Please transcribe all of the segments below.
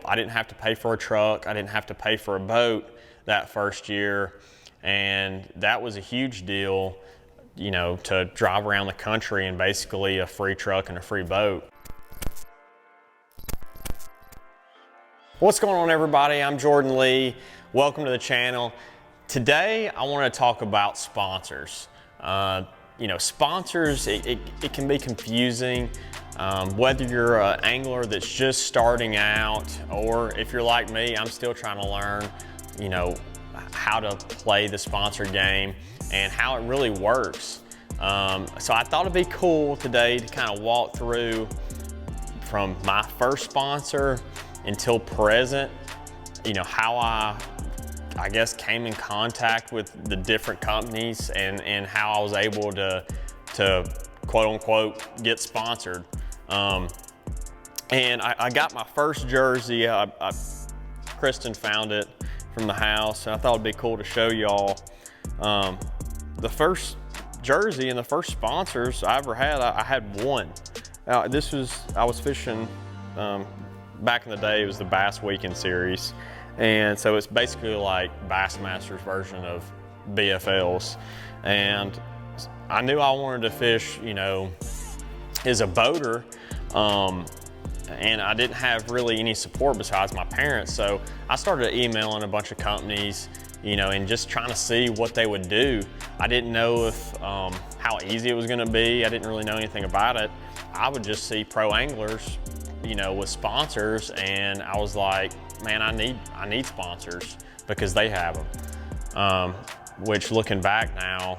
I didn't have to pay for a truck. I didn't have to pay for a boat that first year. And that was a huge deal, you know, to drive around the country and basically a free truck and a free boat. What's going on, everybody? I'm Jordan Lee. Welcome to the channel. Today, I want to talk about sponsors. You know, sponsors, it can be confusing. Whether you're an angler that's just starting out, or if you're like me, I'm still trying to learn, you know, how to play the sponsor game and how it really works. So I thought it'd be cool today to kind of walk through from my first sponsor until present, you know, how I guess came in contact with the different companies and how I was able to quote unquote get sponsored. And I got my first jersey. Kristen found it from the house, and I thought it'd be cool to show y'all. The first jersey and the first sponsors I ever had, I had one. I was fishing, back in the day, it was the Bass Weekend Series. And so it's basically like Bassmaster's version of BFLs. And I knew I wanted to fish, you know, as a boater, and I didn't have really any support besides my parents. So I started emailing a bunch of companies, you know, and just trying to see what they would do. I didn't know if how easy it was gonna be. I didn't really know anything about it. I would just see pro anglers, you know, with sponsors, and I was like, man, I need sponsors because they have them. Which, looking back now,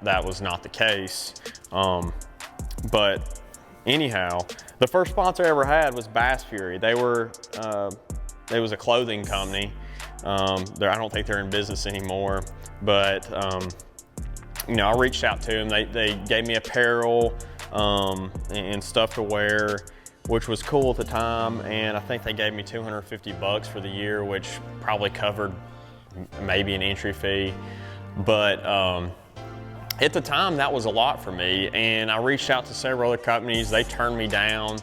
that was not the case. But anyhow, the first sponsor I ever had was Bass Fury. It was a clothing company. I don't think they're in business anymore, but you know, I reached out to them. They gave me apparel and stuff to wear, which was cool at the time. And I think they gave me $250 for the year, which probably covered maybe an entry fee. But at the time, that was a lot for me. And I reached out to several other companies. They turned me down.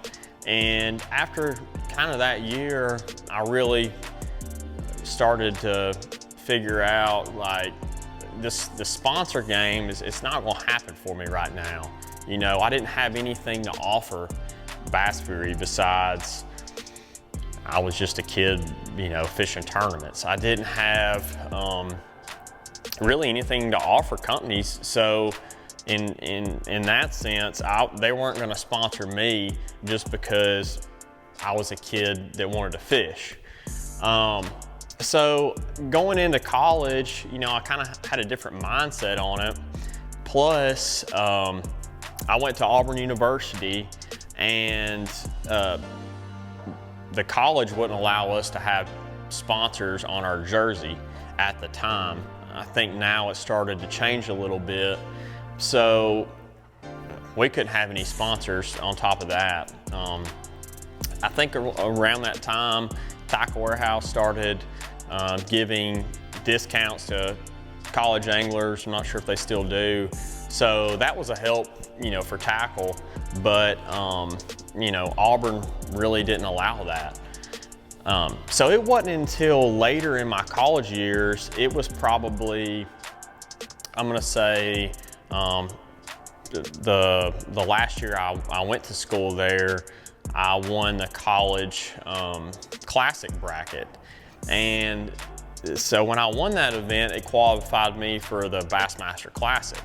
And after kind of that year, I really started to figure out, like, the sponsor game it's not gonna happen for me right now. You know, I didn't have anything to offer Bass Fury besides I was just a kid, you know, fishing tournaments. I didn't have really anything to offer companies. So in that sense, they weren't gonna sponsor me just because I was a kid that wanted to fish. So going into college, you know, I kind of had a different mindset on it. Plus, I went to Auburn University, and the college wouldn't allow us to have sponsors on our jersey at the time. I think now it started to change a little bit. So we couldn't have any sponsors on top of that. I think around that time, Tackle Warehouse started giving discounts to college anglers. I'm not sure if they still do. So that was a help, you know, for tackle, but you know, Auburn really didn't allow that. So it wasn't until later in my college years, it was probably, I'm gonna say, the last year I went to school there, I won the college classic bracket. And so when I won that event, it qualified me for the Bassmaster Classic.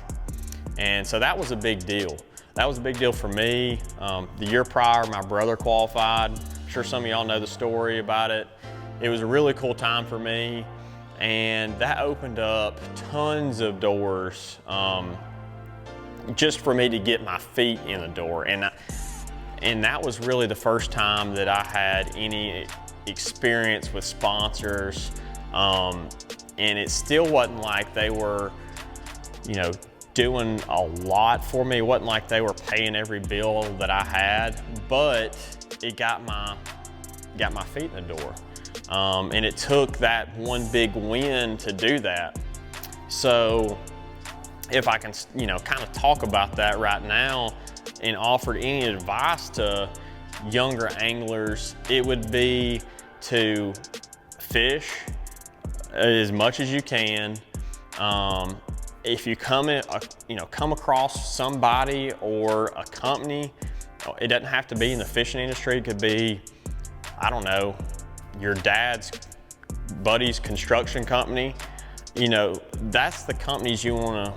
And so that was a big deal. That was a big deal for me. The year prior, my brother qualified. I'm sure some of y'all know the story about it. It was a really cool time for me, and that opened up tons of doors just for me to get my feet in the door. And that was really the first time that I had any experience with sponsors. And it still wasn't like they were, you know, doing a lot for me. It wasn't like they were paying every bill that I had, but it got my feet in the door. And it took that one big win to do that. So if I can, you know, kind of talk about that right now and offer any advice to younger anglers, it would be to fish as much as you can. If you come across somebody or a company, it doesn't have to be in the fishing industry. It could be, I don't know, your dad's buddy's construction company. That's the companies you want to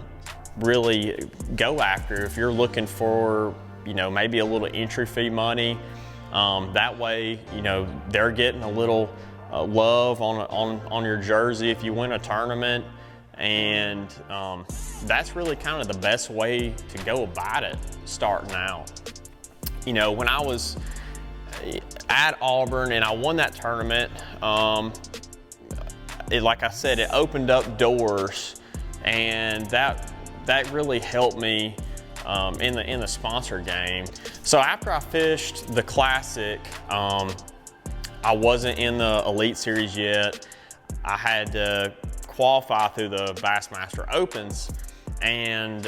really go after if you're looking for, maybe a little entry fee money. That way, they're getting a little love on your jersey if you win a tournament. And that's really kind of the best way to go about it starting out. When I was at Auburn and I won that tournament, like I said, it opened up doors, and that really helped me in the sponsor game. So after I fished the Classic, I wasn't in the Elite Series yet. I had to qualify through the Bassmaster Opens, and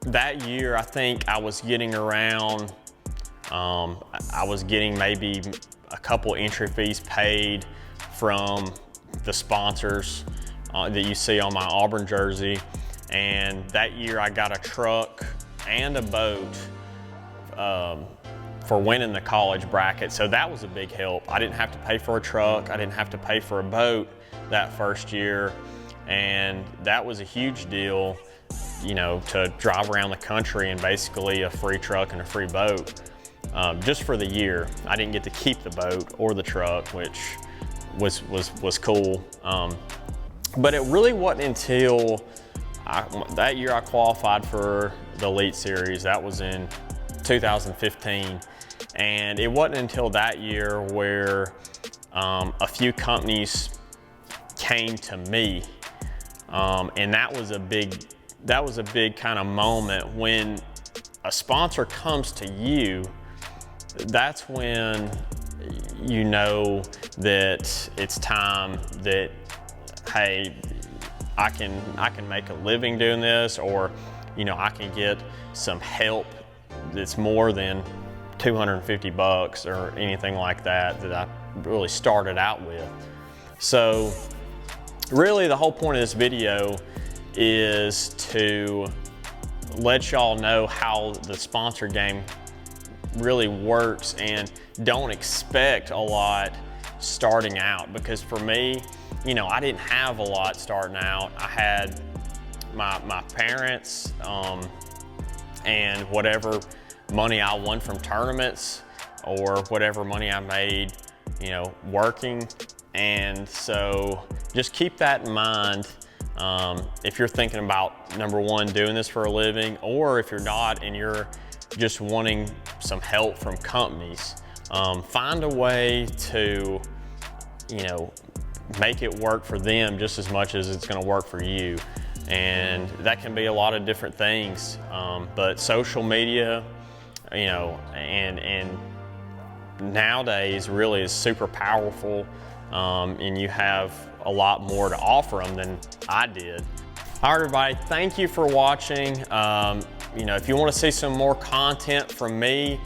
that year I think I was getting around, I was getting maybe a couple entry fees paid from the sponsors that you see on my Auburn jersey. And that year I got a truck and a boat for winning the college bracket. So that was a big help. I didn't have to pay for a truck. I didn't have to pay for a boat that first year. And that was a huge deal, to drive around the country and basically a free truck and a free boat just for the year. I didn't get to keep the boat or the truck, which was cool. But it really wasn't until that year I qualified for the Elite Series. That was in 2015. And it wasn't until that year where a few companies came to me. And that was a big kind of moment. When a sponsor comes to you, that's when you know that it's time that, hey, I can make a living doing this, or I can get some help that's more than $250 or anything like that I really started out with. So really the whole point of this video is to let y'all know how the sponsor game really works, and don't expect a lot starting out. Because for me, I didn't have a lot starting out. I had my parents and whatever money I won from tournaments, or whatever money I made, working. And so just keep that in mind if you're thinking about, number one, doing this for a living, or if you're not and you're just wanting some help from companies. Find a way to, make it work for them just as much as it's going to work for you. And that can be a lot of different things. But social media, and nowadays really is super powerful, and you have a lot more to offer them than I did. All right, everybody, thank you for watching. If you want to see some more content from me,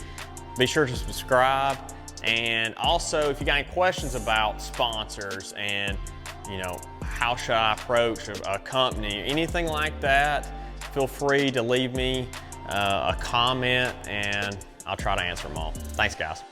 be sure to subscribe. And also, if you got any questions about sponsors and, how should I approach a company, anything like that, feel free to leave me a comment, and I'll try to answer them all. Thanks, guys.